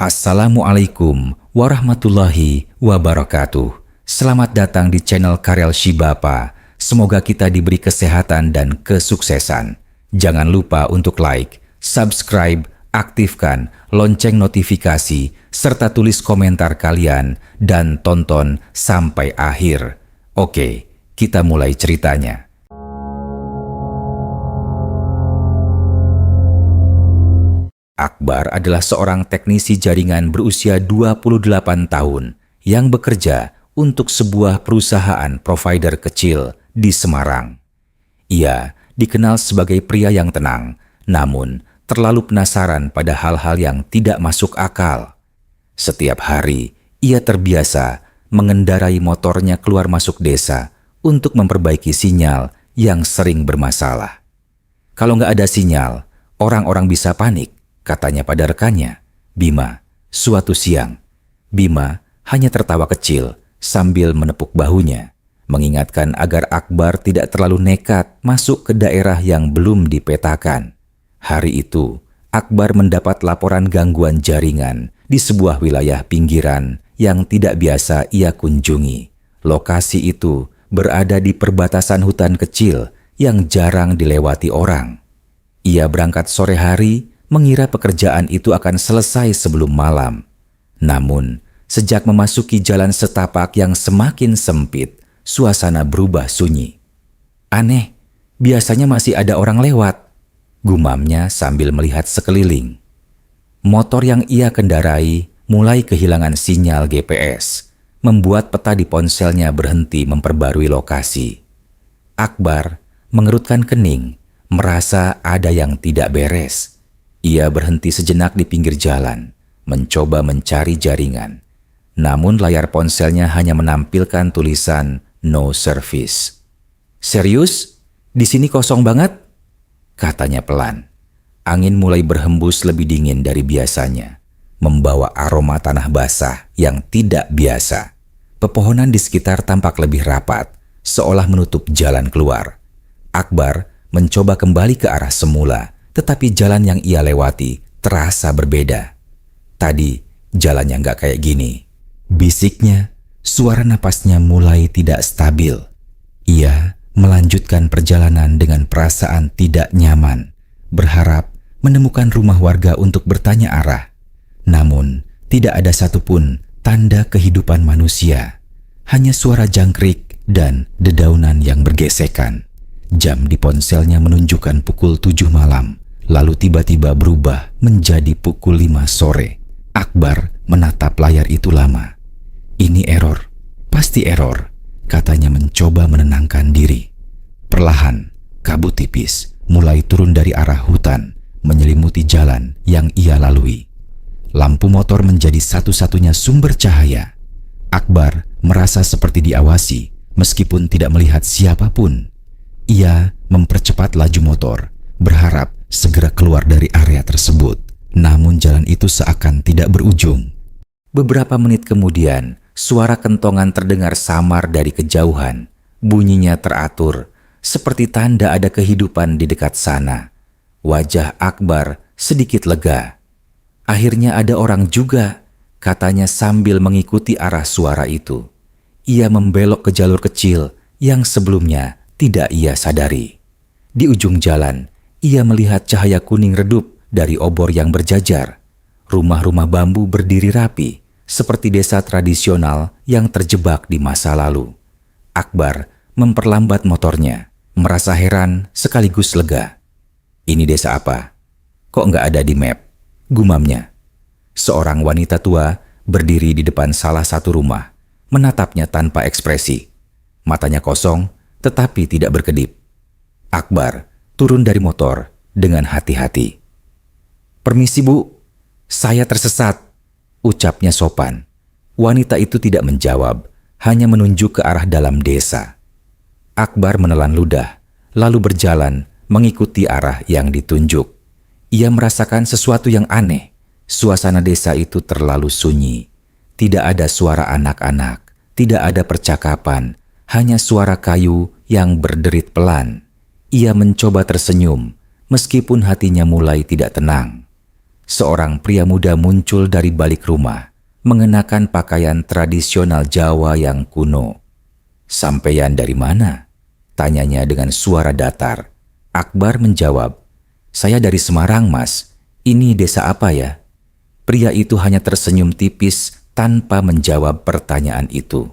Assalamualaikum warahmatullahi wabarakatuh. Selamat datang di channel Karel Shibapa. Semoga kita diberi kesehatan dan kesuksesan. Jangan lupa untuk like, subscribe, aktifkan lonceng notifikasi, serta tulis komentar kalian dan tonton sampai akhir. Oke, kita mulai ceritanya. Akbar adalah seorang teknisi jaringan berusia 28 tahun yang bekerja untuk sebuah perusahaan provider kecil di Semarang. Ia dikenal sebagai pria yang tenang, namun terlalu penasaran pada hal-hal yang tidak masuk akal. Setiap hari, ia terbiasa mengendarai motornya keluar masuk desa untuk memperbaiki sinyal yang sering bermasalah. Kalau nggak ada sinyal, orang-orang bisa panik. Katanya pada rekannya, Bima. Suatu siang, Bima hanya tertawa kecil sambil menepuk bahunya, mengingatkan agar Akbar tidak terlalu nekat masuk ke daerah yang belum dipetakan. Hari itu, Akbar mendapat laporan gangguan jaringan di sebuah wilayah pinggiran yang tidak biasa ia kunjungi. Lokasi itu berada di perbatasan hutan kecil yang jarang dilewati orang. Ia berangkat sore hari, mengira pekerjaan itu akan selesai sebelum malam. Namun, sejak memasuki jalan setapak yang semakin sempit, suasana berubah sunyi. Aneh, biasanya masih ada orang lewat, gumamnya sambil melihat sekeliling. Motor yang ia kendarai mulai kehilangan sinyal GPS, membuat peta di ponselnya berhenti memperbarui lokasi. Akbar mengerutkan kening, merasa ada yang tidak beres. Ia berhenti sejenak di pinggir jalan, mencoba mencari jaringan. Namun layar ponselnya hanya menampilkan tulisan no service. Serius? Di sini kosong banget? Katanya pelan. Angin mulai berhembus lebih dingin dari biasanya, membawa aroma tanah basah yang tidak biasa. Pepohonan di sekitar tampak lebih rapat, seolah menutup jalan keluar. Akbar mencoba kembali ke arah semula, tetapi jalan yang ia lewati terasa berbeda. Tadi jalannya nggak kayak gini. Bisiknya, suara napasnya mulai tidak stabil. Ia melanjutkan perjalanan dengan perasaan tidak nyaman, berharap menemukan rumah warga untuk bertanya arah. Namun, tidak ada satupun tanda kehidupan manusia. Hanya suara jangkrik dan dedaunan yang bergesekan. Jam di ponselnya menunjukkan pukul 7 malam. Lalu tiba-tiba berubah menjadi pukul 5 sore. Akbar menatap layar itu lama. Ini error, pasti error, katanya mencoba menenangkan diri. Perlahan, kabut tipis mulai turun dari arah hutan, menyelimuti jalan yang ia lalui. Lampu motor menjadi satu-satunya sumber cahaya. Akbar merasa seperti diawasi, meskipun tidak melihat siapapun. Ia mempercepat laju motor, berharap segera keluar dari area tersebut. Namun jalan itu seakan tidak berujung. Beberapa menit kemudian, suara kentongan terdengar samar dari kejauhan. Bunyinya teratur, seperti tanda ada kehidupan di dekat sana. Wajah Akbar sedikit lega. Akhirnya ada orang juga, katanya sambil mengikuti arah suara itu. Ia membelok ke jalur kecil yang sebelumnya tidak ia sadari. Di ujung jalan, ia melihat cahaya kuning redup dari obor yang berjajar. Rumah-rumah bambu berdiri rapi, seperti desa tradisional yang terjebak di masa lalu. Akbar memperlambat motornya, merasa heran sekaligus lega. Ini desa apa? Kok nggak ada di map? Gumamnya. Seorang wanita tua berdiri di depan salah satu rumah, menatapnya tanpa ekspresi. Matanya kosong, tetapi tidak berkedip. Akbar turun dari motor dengan hati-hati. Permisi bu, saya tersesat, ucapnya sopan. Wanita itu tidak menjawab, hanya menunjuk ke arah dalam desa. Akbar menelan ludah, lalu berjalan mengikuti arah yang ditunjuk. Ia merasakan sesuatu yang aneh. Suasana desa itu terlalu sunyi. Tidak ada suara anak-anak, tidak ada percakapan, hanya suara kayu yang berderit pelan. Ia mencoba tersenyum, meskipun hatinya mulai tidak tenang. Seorang pria muda muncul dari balik rumah, mengenakan pakaian tradisional Jawa yang kuno. "Sampeyan dari mana?" tanyanya dengan suara datar. Akbar menjawab, "Saya dari Semarang, Mas. Ini desa apa ya?" Pria itu hanya tersenyum tipis tanpa menjawab pertanyaan itu.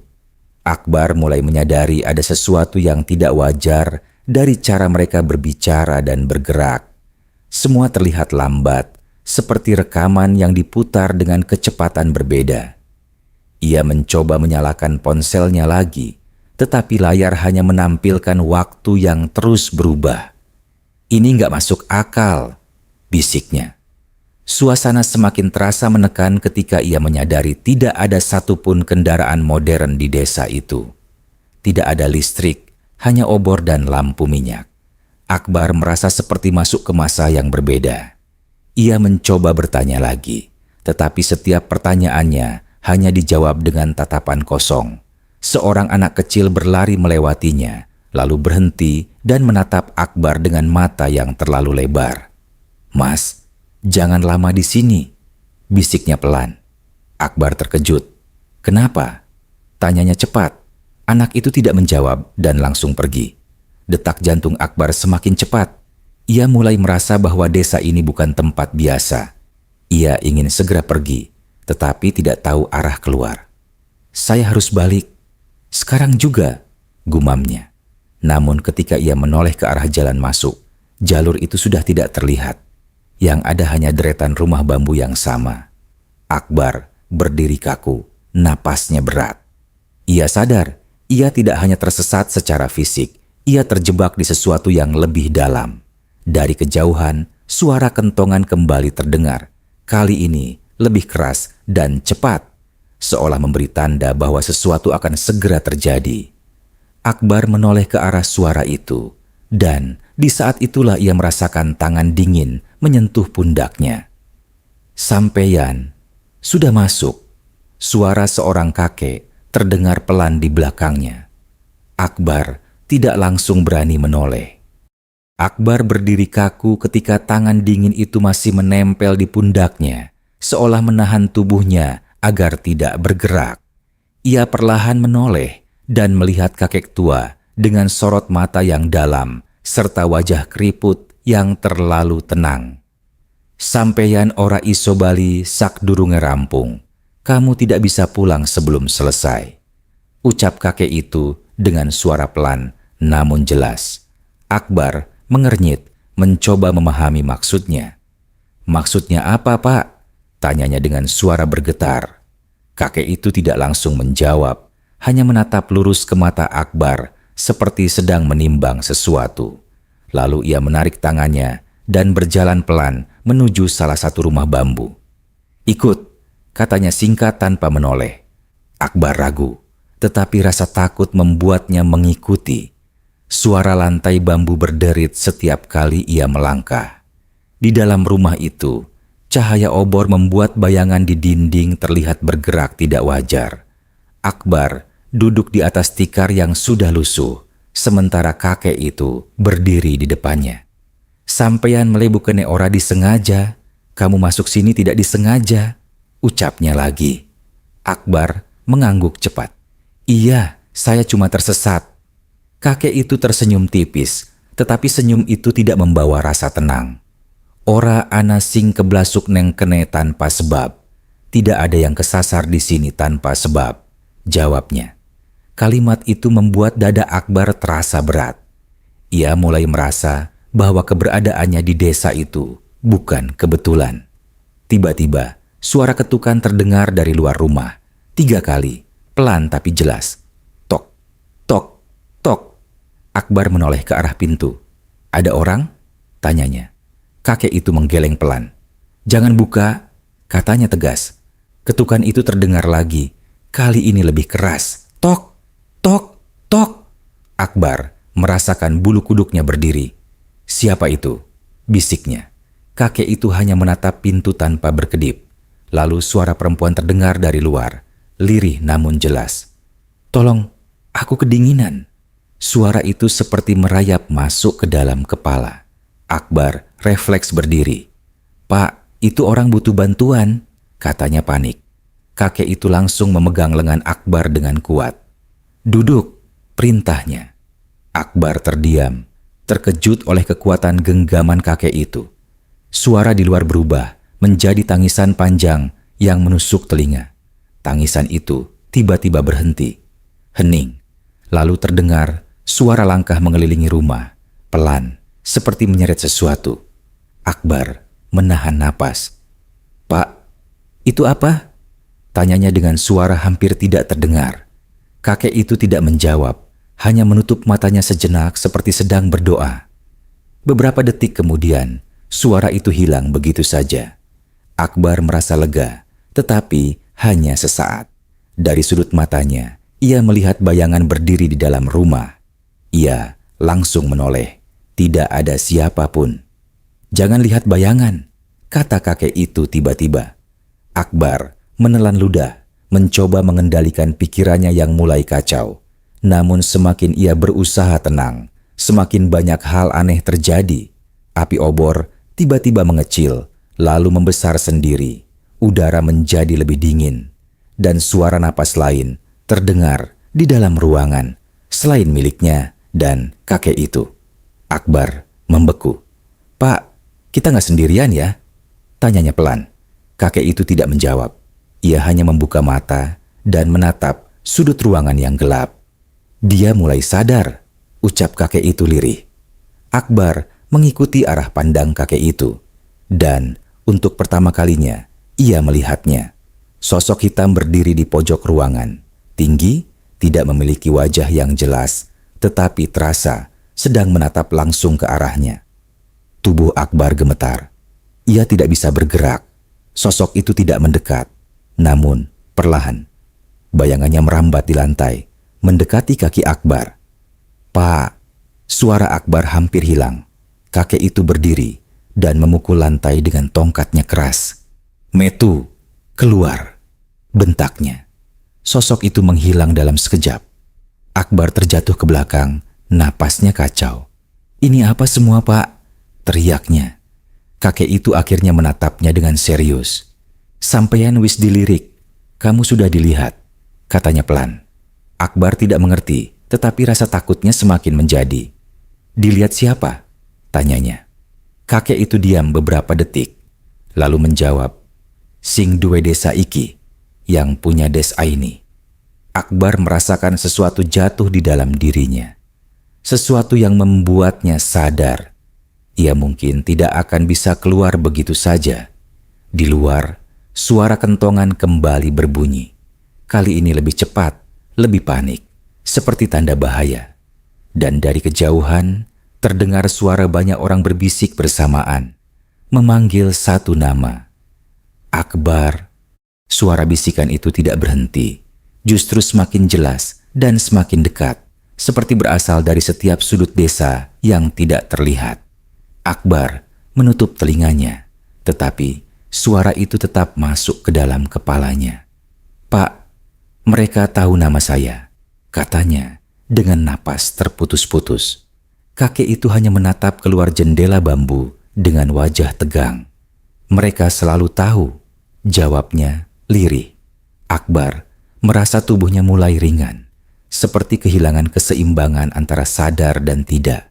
Akbar mulai menyadari ada sesuatu yang tidak wajar dari cara mereka berbicara dan bergerak. Semua terlihat lambat, seperti rekaman yang diputar dengan kecepatan berbeda. Ia mencoba menyalakan ponselnya lagi, tetapi layar hanya menampilkan waktu yang terus berubah. "Ini nggak masuk akal," bisiknya. Suasana semakin terasa menekan ketika ia menyadari tidak ada satupun kendaraan modern di desa itu. Tidak ada listrik, hanya obor dan lampu minyak. Akbar merasa seperti masuk ke masa yang berbeda. Ia mencoba bertanya lagi, tetapi setiap pertanyaannya hanya dijawab dengan tatapan kosong. Seorang anak kecil berlari melewatinya, lalu berhenti dan menatap Akbar dengan mata yang terlalu lebar. "Mas, jangan lama di sini," bisiknya pelan. Akbar terkejut. "Kenapa?" tanyanya cepat. Anak itu tidak menjawab dan langsung pergi. Detak jantung Akbar semakin cepat. Ia mulai merasa bahwa desa ini bukan tempat biasa. Ia ingin segera pergi, tetapi tidak tahu arah keluar. "Saya harus balik. Sekarang juga," gumamnya. Namun ketika ia menoleh ke arah jalan masuk, jalur itu sudah tidak terlihat. Yang ada hanya deretan rumah bambu yang sama. Akbar berdiri kaku, napasnya berat. Ia sadar, ia tidak hanya tersesat secara fisik, ia terjebak di sesuatu yang lebih dalam. Dari kejauhan, suara kentongan kembali terdengar. Kali ini lebih keras dan cepat, seolah memberi tanda bahwa sesuatu akan segera terjadi. Akbar menoleh ke arah suara itu, dan di saat itulah ia merasakan tangan dingin menyentuh pundaknya. "Sampeyan, sudah masuk." Suara seorang kakek terdengar pelan di belakangnya. Akbar tidak langsung berani menoleh. Akbar berdiri kaku ketika tangan dingin itu masih menempel di pundaknya, seolah menahan tubuhnya agar tidak bergerak. Ia perlahan menoleh dan melihat kakek tua dengan sorot mata yang dalam serta wajah keriput yang terlalu tenang. "Sampeyan ora iso bali sak durunge rampung. Kamu tidak bisa pulang sebelum selesai," ucap kakek itu dengan suara pelan namun jelas. Akbar mengernyit, mencoba memahami maksudnya. "Maksudnya apa, Pak?" tanyanya dengan suara bergetar. Kakek itu tidak langsung menjawab, hanya menatap lurus ke mata Akbar seperti sedang menimbang sesuatu. Lalu ia menarik tangannya dan berjalan pelan menuju salah satu rumah bambu. "Ikut," katanya singkat tanpa menoleh. Akbar ragu, tetapi rasa takut membuatnya mengikuti. Suara lantai bambu berderit setiap kali ia melangkah. Di dalam rumah itu, cahaya obor membuat bayangan di dinding terlihat bergerak tidak wajar. Akbar duduk di atas tikar yang sudah lusuh, sementara kakek itu berdiri di depannya. "Sampeyan melebu kene ora disengaja. Kamu masuk sini tidak disengaja," ucapnya lagi. Akbar mengangguk cepat. "Iya, saya cuma tersesat." Kakek itu tersenyum tipis, tetapi senyum itu tidak membawa rasa tenang. "Ora ana sing keblasuk neng kene tanpa sebab. Tidak ada yang kesasar di sini tanpa sebab," jawabnya. Kalimat itu membuat dada Akbar terasa berat. Ia mulai merasa bahwa keberadaannya di desa itu bukan kebetulan. Tiba-tiba, suara ketukan terdengar dari luar rumah. 3 kali, pelan tapi jelas. Tok, tok, tok. Akbar menoleh ke arah pintu. "Ada orang?" tanyanya. Kakek itu menggeleng pelan. "Jangan buka," katanya tegas. Ketukan itu terdengar lagi, kali ini lebih keras. Tok, tok, tok. Akbar merasakan bulu kuduknya berdiri. "Siapa itu?" bisiknya. Kakek itu hanya menatap pintu tanpa berkedip. Lalu suara perempuan terdengar dari luar, lirih namun jelas. "Tolong, aku kedinginan." Suara itu seperti merayap masuk ke dalam kepala. Akbar refleks berdiri. "Pak, Itu orang butuh bantuan, katanya panik. Kakek itu langsung memegang lengan Akbar dengan kuat. Duduk, perintahnya. Akbar terdiam, terkejut oleh kekuatan genggaman kakek itu. Suara di luar berubah menjadi tangisan panjang yang menusuk telinga. Tangisan itu tiba-tiba berhenti, hening. Lalu terdengar suara langkah mengelilingi rumah, pelan, seperti menyeret sesuatu. Akbar menahan napas. "Pak, itu apa?" tanyanya dengan suara hampir tidak terdengar. Kakek itu tidak menjawab, hanya menutup matanya sejenak seperti sedang berdoa. Beberapa detik kemudian, suara itu hilang begitu saja. Akbar merasa lega, tetapi hanya sesaat. Dari sudut matanya, ia melihat bayangan berdiri di dalam rumah. Ia langsung menoleh. Tidak ada siapapun. "Jangan lihat bayangan," kata kakek itu tiba-tiba. Akbar menelan ludah, mencoba mengendalikan pikirannya yang mulai kacau. Namun semakin ia berusaha tenang, semakin banyak hal aneh terjadi. Api obor tiba-tiba mengecil, lalu membesar sendiri. Udara menjadi lebih dingin, dan suara napas lain terdengar di dalam ruangan, selain miliknya dan kakek itu. Akbar membeku. "Pak, kita nggak sendirian ya?" tanyanya pelan. Kakek itu tidak menjawab. Ia hanya membuka mata dan menatap sudut ruangan yang gelap. "Dia mulai sadar," ucap kakek itu lirih. Akbar mengikuti arah pandang kakek itu. Dan untuk pertama kalinya, ia melihatnya. Sosok hitam berdiri di pojok ruangan. Tinggi, tidak memiliki wajah yang jelas, tetapi terasa sedang menatap langsung ke arahnya. Tubuh Akbar gemetar. Ia tidak bisa bergerak. Sosok itu tidak mendekat. Namun, perlahan, bayangannya merambat di lantai, mendekati kaki Akbar. "Pak!" Suara Akbar hampir hilang. Kakek itu berdiri dan memukul lantai dengan tongkatnya keras. "Metu, keluar!" bentaknya. Sosok itu menghilang dalam sekejap. Akbar terjatuh ke belakang, napasnya kacau. "Ini apa semua, Pak?" teriaknya. Kakek itu akhirnya menatapnya dengan serius. "Sampeyan wis dilirik, kamu sudah dilihat," katanya pelan. Akbar tidak mengerti, tetapi rasa takutnya semakin menjadi. "Dilihat siapa?" tanyanya. Kakek itu diam beberapa detik, lalu menjawab, "Sing duwe desa iki, yang punya desa ini." Akbar merasakan sesuatu jatuh di dalam dirinya. Sesuatu yang membuatnya sadar. Ia mungkin tidak akan bisa keluar begitu saja. Di luar, suara kentongan kembali berbunyi. Kali ini lebih cepat, lebih panik, seperti tanda bahaya. Dan dari kejauhan, terdengar suara banyak orang berbisik bersamaan, memanggil satu nama. "Akbar." Suara bisikan itu tidak berhenti, justru semakin jelas dan semakin dekat, seperti berasal dari setiap sudut desa yang tidak terlihat. Akbar menutup telinganya, tetapi suara itu tetap masuk ke dalam kepalanya. "Pak, mereka tahu nama saya," katanya dengan napas terputus-putus. Kakek itu hanya menatap keluar jendela bambu dengan wajah tegang. "Mereka selalu tahu," jawabnya lirih. Akbar merasa tubuhnya mulai ringan, seperti kehilangan keseimbangan antara sadar dan tidak.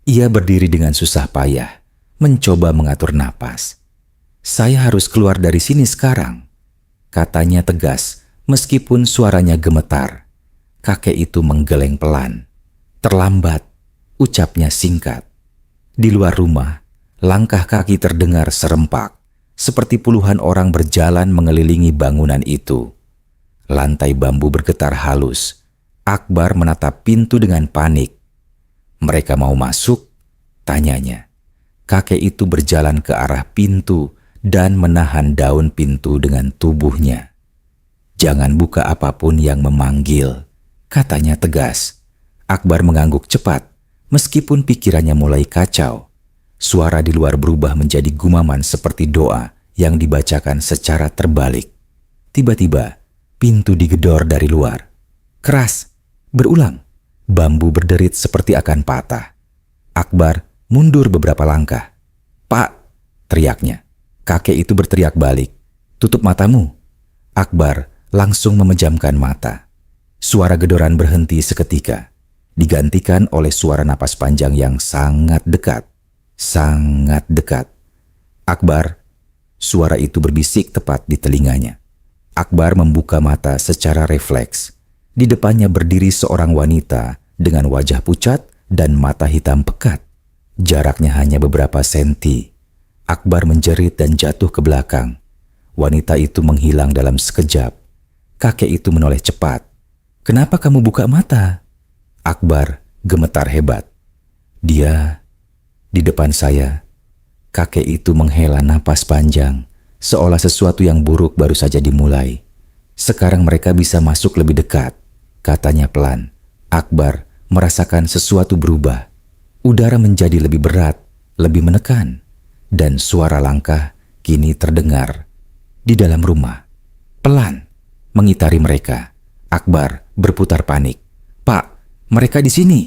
Ia berdiri dengan susah payah, mencoba mengatur napas. "Saya harus keluar dari sini sekarang," katanya tegas, meskipun suaranya gemetar. Kakek itu menggeleng pelan. "Terlambat," ucapnya singkat. Di luar rumah, langkah kaki terdengar serempak, seperti puluhan orang berjalan mengelilingi bangunan itu. Lantai bambu bergetar halus. Akbar menatap pintu dengan panik. "Mereka mau masuk?" tanyanya. Kakek itu berjalan ke arah pintu dan menahan daun pintu dengan tubuhnya. "Jangan buka apapun yang memanggil," katanya tegas. Akbar mengangguk cepat, meskipun pikirannya mulai kacau. Suara di luar berubah menjadi gumaman seperti doa yang dibacakan secara terbalik. Tiba-tiba, pintu digedor dari luar. Keras, berulang. Bambu berderit seperti akan patah. Akbar mundur beberapa langkah. "Pak!" teriaknya. Kakek itu berteriak balik, "Tutup matamu!" Akbar langsung memejamkan mata. Suara gedoran berhenti seketika, digantikan oleh suara napas panjang yang sangat dekat. Sangat dekat. "Akbar!" Suara itu berbisik tepat di telinganya. Akbar membuka mata secara refleks. Di depannya berdiri seorang wanita dengan wajah pucat dan mata hitam pekat. Jaraknya hanya beberapa senti. Akbar menjerit dan jatuh ke belakang. Wanita itu menghilang dalam sekejap. Kakek itu menoleh cepat. "Kenapa kamu buka mata?" Akbar gemetar hebat. Dia di depan saya. Kakek itu menghela napas panjang, seolah sesuatu yang buruk baru saja dimulai. "Sekarang mereka bisa masuk lebih dekat," katanya pelan. Akbar merasakan sesuatu berubah. Udara menjadi lebih berat, lebih menekan, dan suara langkah kini terdengar di dalam rumah. Pelan, mengitari mereka. Akbar berputar panik. "Pak, mereka di sini."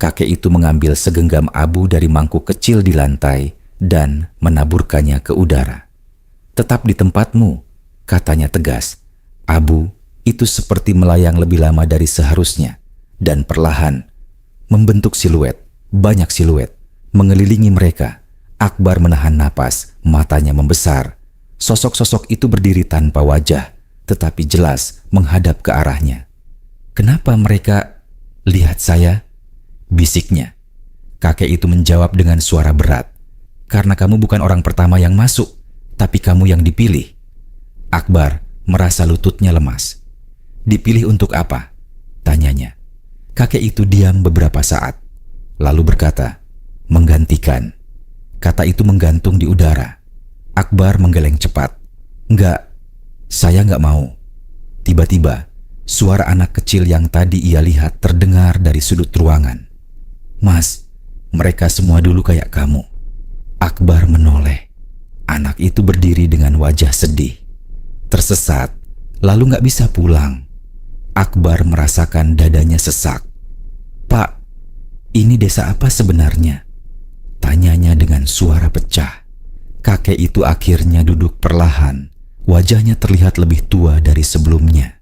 Kakek itu mengambil segenggam abu dari mangkuk kecil di lantai dan menaburkannya ke udara. "Tetap di tempatmu," katanya tegas. Abu itu seperti melayang lebih lama dari seharusnya dan perlahan membentuk siluet, banyak siluet, mengelilingi mereka. Akbar menahan napas, matanya membesar. Sosok-sosok itu berdiri tanpa wajah, tetapi jelas menghadap ke arahnya. "Kenapa mereka lihat saya?" bisiknya. Kakek itu menjawab dengan suara berat. "Karena kamu bukan orang pertama yang masuk, tapi kamu yang dipilih." Akbar merasa lututnya lemas. "Dipilih untuk apa?" tanyanya. Kakek itu diam beberapa saat, lalu berkata, "Menggantikan." Kata itu menggantung di udara. Akbar menggeleng cepat. "Enggak, saya enggak mau." Tiba-tiba, suara anak kecil yang tadi ia lihat terdengar dari sudut ruangan. "Mas, mereka semua dulu kayak kamu." Akbar menoleh. Anak itu berdiri dengan wajah sedih. Tersesat, lalu nggak bisa pulang. Akbar merasakan dadanya sesak. "Pak, ini desa apa sebenarnya?" tanyanya dengan suara pecah. Kakek itu akhirnya duduk perlahan. Wajahnya terlihat lebih tua dari sebelumnya.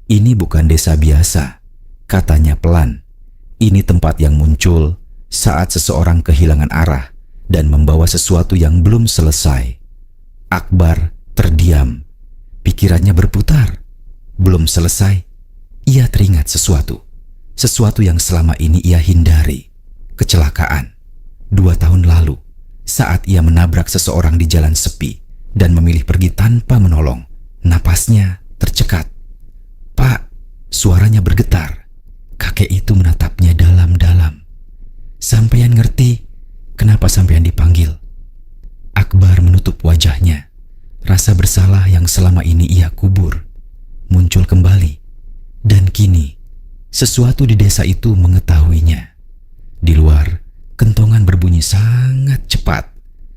"Ini bukan desa biasa," katanya pelan. "Ini tempat yang muncul saat seseorang kehilangan arah dan membawa sesuatu yang belum selesai." Akbar terdiam. Pikirannya berputar. Belum selesai. Ia teringat sesuatu yang selama ini ia hindari. Kecelakaan 2 tahun lalu, saat ia menabrak seseorang di jalan sepi dan memilih pergi tanpa menolong. Napasnya tercekat. "Pak," suaranya bergetar. Kakek itu menatapnya dalam-dalam. "Sampean ngerti kenapa sampean dipanggil?" Akbar menutup wajahnya. Rasa bersalah yang selama ini ia kubur muncul kembali. Dan kini, sesuatu di desa itu mengetahuinya. Di luar, kentongan berbunyi sangat cepat,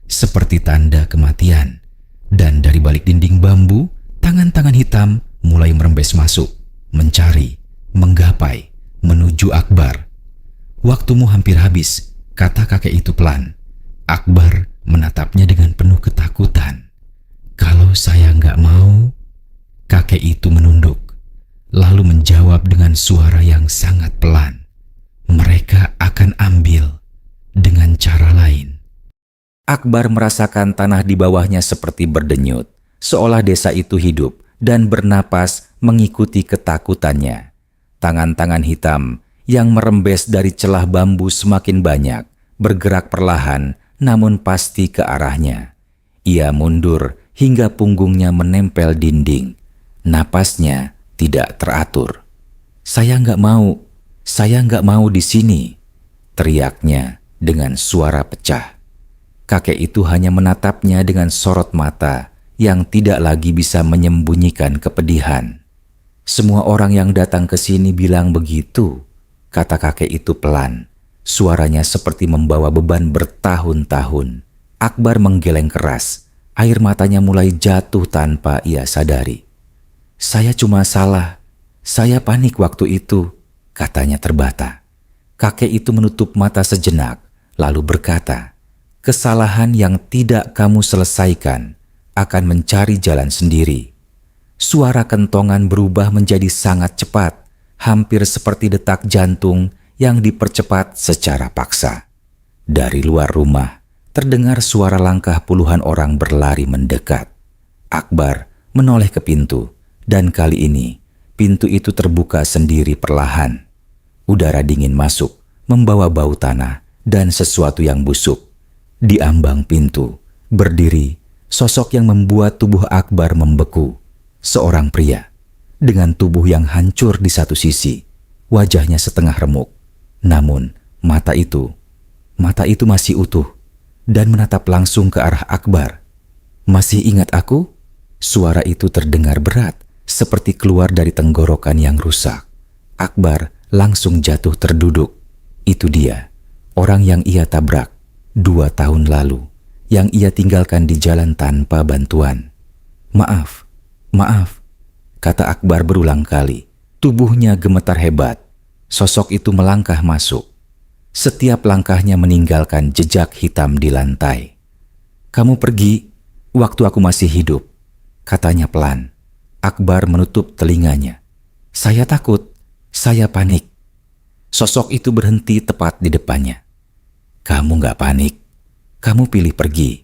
seperti tanda kematian. Dan dari balik dinding bambu, tangan-tangan hitam mulai merembes masuk, mencari, menggapai, menuju Akbar. "Waktumu hampir habis," kata kakek itu pelan. Akbar menatapnya dengan penuh ketakutan. "Kalau saya nggak mau," kakek itu menunduk, lalu menjawab dengan suara yang sangat pelan, "Mereka akan ambil dengan cara lain." Akbar merasakan tanah di bawahnya seperti berdenyut, seolah desa itu hidup dan bernapas mengikuti ketakutannya. Tangan-tangan hitam yang merembes dari celah bambu semakin banyak, bergerak perlahan namun pasti ke arahnya. Ia mundur hingga punggungnya menempel dinding. Napasnya tidak teratur. "Saya nggak mau di sini," teriaknya dengan suara pecah. Kakek itu hanya menatapnya dengan sorot mata yang tidak lagi bisa menyembunyikan kepedihan. "Semua orang yang datang ke sini bilang begitu," kata kakek itu pelan. Suaranya seperti membawa beban bertahun-tahun. Akbar menggeleng keras. Air matanya mulai jatuh tanpa ia sadari. "Saya cuma salah. Saya panik waktu itu," katanya terbata. Kakek itu menutup mata sejenak, lalu berkata, Kesalahan yang tidak kamu selesaikan akan mencari jalan sendiri. Suara kentongan berubah menjadi sangat cepat, hampir seperti detak jantung yang dipercepat secara paksa. Dari luar rumah, terdengar suara langkah puluhan orang berlari mendekat. Akbar menoleh ke pintu, dan kali ini pintu itu terbuka sendiri perlahan. Udara dingin masuk, membawa bau tanah dan sesuatu yang busuk. Di ambang pintu, berdiri sosok yang membuat tubuh Akbar membeku. Seorang pria, dengan tubuh yang hancur di satu sisi, wajahnya setengah remuk. Namun, mata itu masih utuh dan menatap langsung ke arah Akbar. "Masih ingat aku?" Suara itu terdengar berat, seperti keluar dari tenggorokan yang rusak. Akbar langsung jatuh terduduk. Itu dia, orang yang ia tabrak 2 tahun lalu, yang ia tinggalkan di jalan tanpa bantuan. Maaf," kata Akbar berulang kali. Tubuhnya gemetar hebat. Sosok itu melangkah masuk. Setiap langkahnya meninggalkan jejak hitam di lantai. "Kamu pergi waktu aku masih hidup," katanya pelan. Akbar menutup telinganya. "Saya takut, saya panik." Sosok itu berhenti tepat di depannya. "Kamu gak panik, kamu pilih pergi."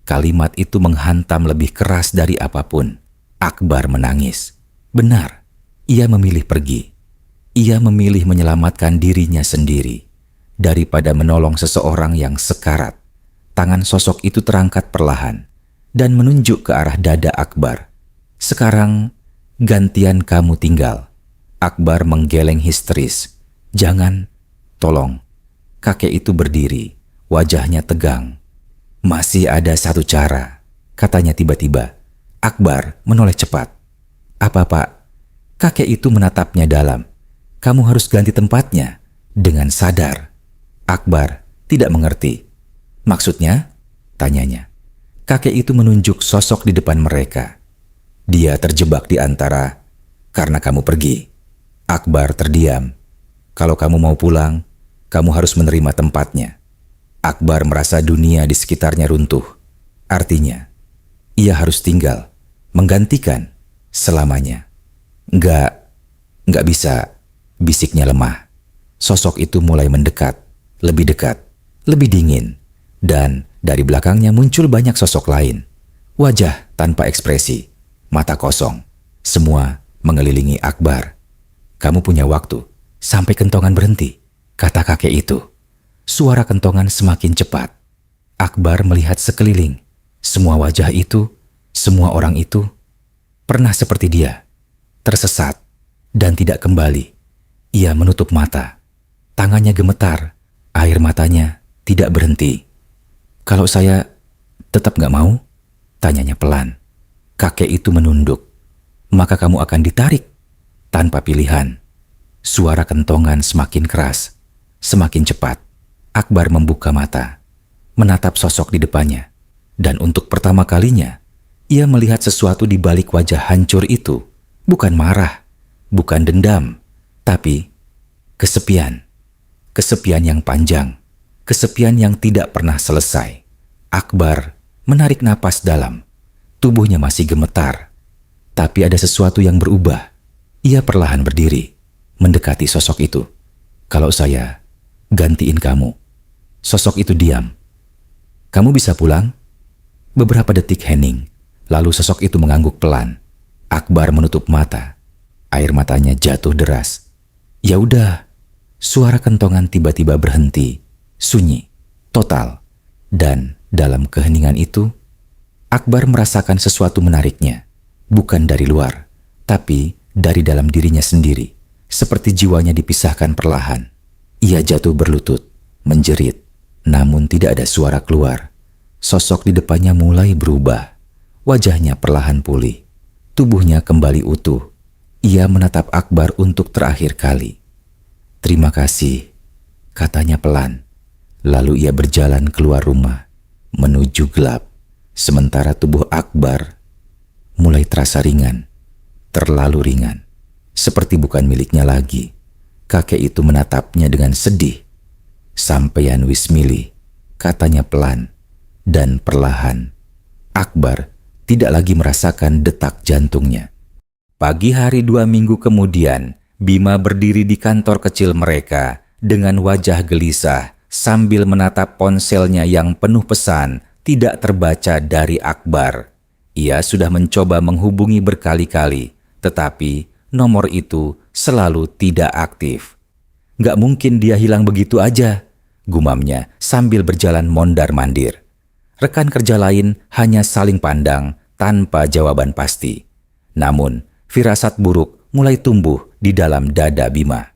Kalimat itu menghantam lebih keras dari apapun. Akbar menangis. Benar, ia memilih pergi. Ia memilih menyelamatkan dirinya sendiri daripada menolong seseorang yang sekarat. Tangan sosok itu terangkat perlahan dan menunjuk ke arah dada Akbar. "Sekarang gantian kamu tinggal." Akbar menggeleng histeris. "Jangan, tolong." Kakek itu berdiri, wajahnya tegang. "Masih ada satu cara," katanya tiba-tiba. Akbar menoleh cepat. "Apa, Pak?" Kakek itu menatapnya dalam. "Kamu harus ganti tempatnya dengan sadar." Akbar tidak mengerti. "Maksudnya?" tanyanya. Kakek itu menunjuk sosok di depan mereka. "Dia terjebak di antara karena kamu pergi." Akbar terdiam. "Kalau kamu mau pulang, kamu harus menerima tempatnya." Akbar merasa dunia di sekitarnya runtuh. Artinya, ia harus tinggal, menggantikan selamanya. Nggak bisa," bisiknya lemah. Sosok itu mulai mendekat, lebih dekat, lebih dingin. Dan dari belakangnya muncul banyak sosok lain. Wajah tanpa ekspresi, mata kosong. Semua mengelilingi Akbar. "Kamu punya waktu sampai kentongan berhenti," kata kakek itu. Suara kentongan semakin cepat. Akbar melihat sekeliling. Semua wajah itu, semua orang itu, pernah seperti dia. Tersesat dan tidak kembali. Ia menutup mata. Tangannya gemetar. Air matanya tidak berhenti. "Kalau saya tetap gak mau?" tanyanya pelan. Kakek itu menunduk. "Maka kamu akan ditarik tanpa pilihan." Suara kentongan semakin keras, semakin cepat. Akbar membuka mata, menatap sosok di depannya. Dan untuk pertama kalinya, ia melihat sesuatu di balik wajah hancur itu. Bukan marah, bukan dendam, tapi kesepian. Kesepian yang panjang, kesepian yang tidak pernah selesai. Akbar menarik napas dalam. Tubuhnya masih gemetar. Tapi ada sesuatu yang berubah. Ia perlahan berdiri, mendekati sosok itu. "Kalau saya gantiin kamu." Sosok itu diam. "Kamu bisa pulang?" Beberapa detik hening, lalu sosok itu mengangguk pelan. Akbar menutup mata. Air matanya jatuh deras. "Ya udah." Suara kentongan tiba-tiba berhenti, sunyi, total. Dan dalam keheningan itu, Akbar merasakan sesuatu menariknya. Bukan dari luar, tapi dari dalam dirinya sendiri. Seperti jiwanya dipisahkan perlahan. Ia jatuh berlutut, menjerit. Namun tidak ada suara keluar. Sosok di depannya mulai berubah. Wajahnya perlahan pulih. Tubuhnya kembali utuh. Ia menatap Akbar untuk terakhir kali. "Terima kasih," katanya pelan. Lalu ia berjalan keluar rumah, menuju gelap. Sementara tubuh Akbar mulai terasa ringan, terlalu ringan. Seperti bukan miliknya lagi. Kakek itu menatapnya dengan sedih. "Sampeyan wis milih, katanya pelan dan perlahan. Akbar tidak lagi merasakan detak jantungnya. Pagi hari 2 minggu kemudian, Bima berdiri di kantor kecil mereka dengan wajah gelisah sambil menatap ponselnya yang penuh pesan tidak terbaca dari Akbar. Ia sudah mencoba menghubungi berkali-kali, tetapi nomor itu selalu tidak aktif. "Gak mungkin dia hilang begitu aja," gumamnya sambil berjalan mondar-mandir. Rekan kerja lain hanya saling pandang tanpa jawaban pasti. Namun, firasat buruk mulai tumbuh di dalam dada Bima.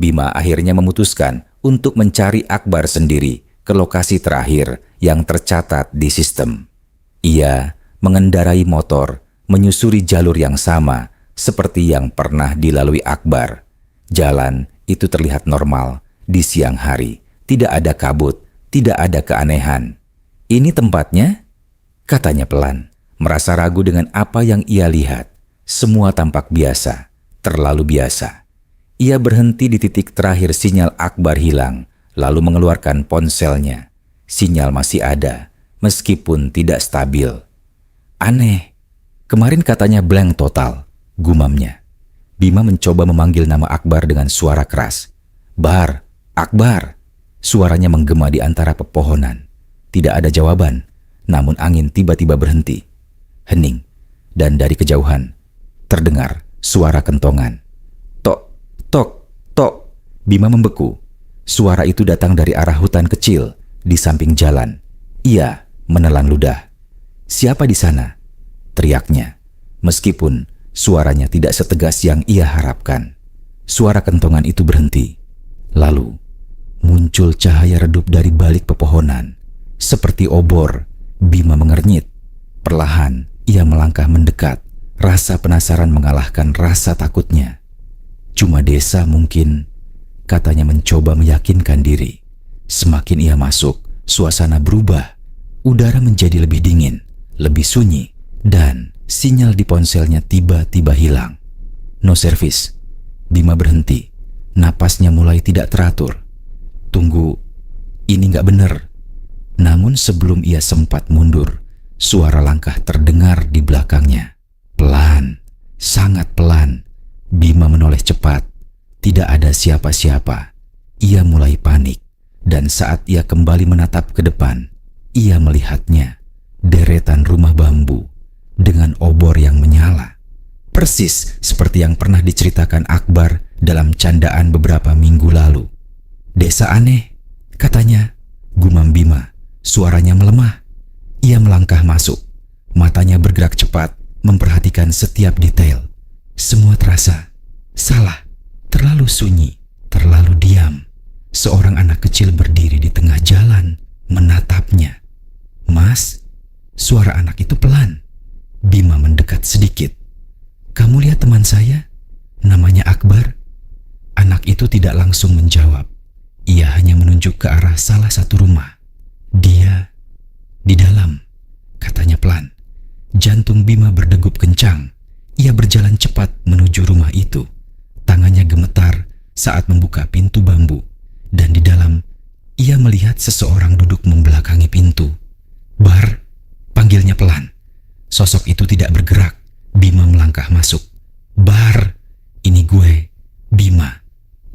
Bima akhirnya memutuskan untuk mencari Akbar sendiri ke lokasi terakhir yang tercatat di sistem. Ia mengendarai motor, menyusuri jalur yang sama seperti yang pernah dilalui Akbar. Jalan itu terlihat normal di siang hari, tidak ada kabut, tidak ada keanehan. "Ini tempatnya?" katanya pelan, merasa ragu dengan apa yang ia lihat. Semua tampak biasa, terlalu biasa. Ia berhenti di titik terakhir sinyal Akbar hilang, lalu mengeluarkan ponselnya. Sinyal masih ada, meskipun tidak stabil. "Aneh, kemarin katanya blank total," gumamnya. Bima mencoba memanggil nama Akbar dengan suara keras. "Bar, Akbar!" Suaranya menggema di antara pepohonan. Tidak ada jawaban, namun angin tiba-tiba berhenti. Hening, dan dari kejauhan terdengar suara kentongan. "Tok, tok, tok!" Bima membeku. Suara itu datang dari arah hutan kecil di samping jalan. Ia menelan ludah. "Siapa di sana?" teriaknya, meskipun suaranya tidak setegas yang ia harapkan. Suara kentongan itu berhenti. Lalu muncul cahaya redup dari balik pepohonan. Seperti obor, Bima mengernyit. Perlahan ia melangkah mendekat. Rasa penasaran mengalahkan rasa takutnya. "Cuma desa mungkin," katanya mencoba meyakinkan diri. Semakin ia masuk, suasana berubah. Udara menjadi lebih dingin, lebih sunyi, dan sinyal di ponselnya tiba-tiba hilang. "No service." Bima berhenti. Napasnya mulai tidak teratur. "Tunggu, ini nggak benar." Namun sebelum ia sempat mundur, suara langkah terdengar di belakangnya. Pelan, sangat pelan. Bima menoleh cepat. Tidak ada siapa-siapa. Ia mulai panik, dan saat ia kembali menatap ke depan, ia melihatnya. Deretan rumah bambu dengan obor yang menyala. Persis seperti yang pernah diceritakan Akbar dalam candaan beberapa minggu lalu. "Desa aneh," katanya. Gumam Bima. Suaranya melemah. Ia melangkah masuk. Matanya bergerak cepat, memperhatikan setiap detail. Semua terasa salah, terlalu sunyi, terlalu diam. Seorang anak kecil berdiri di tengah jalan, menatapnya. "Mas," suara anak itu pelan. Bima mendekat sedikit. "Kamu lihat teman saya? Namanya Akbar." Anak itu tidak langsung menjawab. Ia hanya menunjuk ke arah salah satu rumah. "Dia di dalam," katanya pelan. Jantung Bima berdegup kencang. Ia berjalan cepat menuju rumah itu. Tangannya gemetar saat membuka pintu bambu. Dan di dalam, ia melihat seseorang duduk membelakangi pintu. "Bar," panggilnya pelan. Sosok itu tidak bergerak. Bima melangkah masuk. "Bar, ini gue, Bima."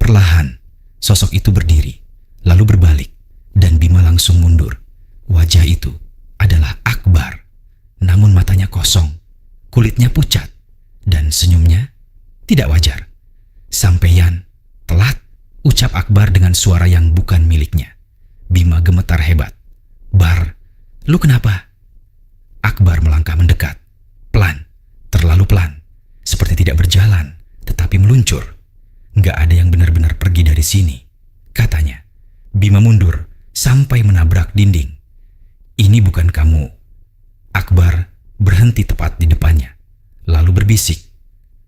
Perlahan, sosok itu berdiri, lalu berbalik, dan Bima langsung mundur. Wajah itu adalah Akbar, namun matanya kosong, kulitnya pucat, dan senyumnya tidak wajar. "Sampeyan, telat," ucap Akbar dengan suara yang bukan miliknya. Bima gemetar hebat. "Bar, lu kenapa?" Akbar melangkah mendekat, pelan, terlalu pelan, seperti tidak berjalan, tetapi meluncur. "Nggak ada yang benar-benar pergi dari sini," katanya. Bima mundur sampai menabrak dinding. "Ini bukan kamu." Akbar berhenti tepat di depannya, lalu berbisik,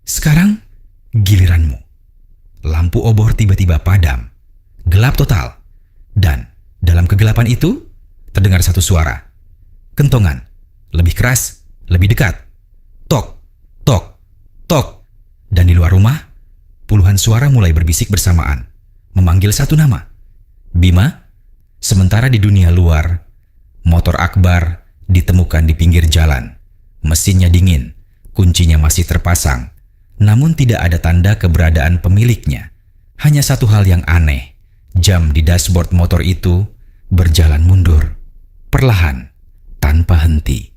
"Sekarang giliranmu." Lampu obor tiba-tiba padam, gelap total, dan dalam kegelapan itu terdengar satu suara. Kentongan, lebih keras, lebih dekat. Tok, tok, tok. Dan di luar rumah, puluhan suara mulai berbisik bersamaan, memanggil satu nama. "Bima?" Sementara di dunia luar, motor Akbar ditemukan di pinggir jalan. Mesinnya dingin, kuncinya masih terpasang, namun tidak ada tanda keberadaan pemiliknya. Hanya satu hal yang aneh, jam di dashboard motor itu berjalan mundur, perlahan, tanpa henti.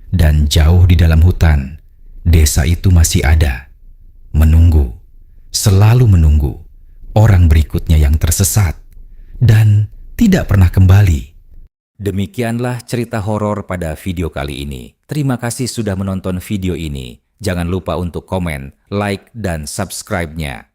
Dan jauh di dalam hutan, desa itu masih ada, menunggu, selalu menunggu, orang berikutnya yang tersesat, dan tidak pernah kembali. Demikianlah cerita horor pada video kali ini. Terima kasih sudah menonton video ini. Jangan lupa untuk komen, like, dan subscribe-nya.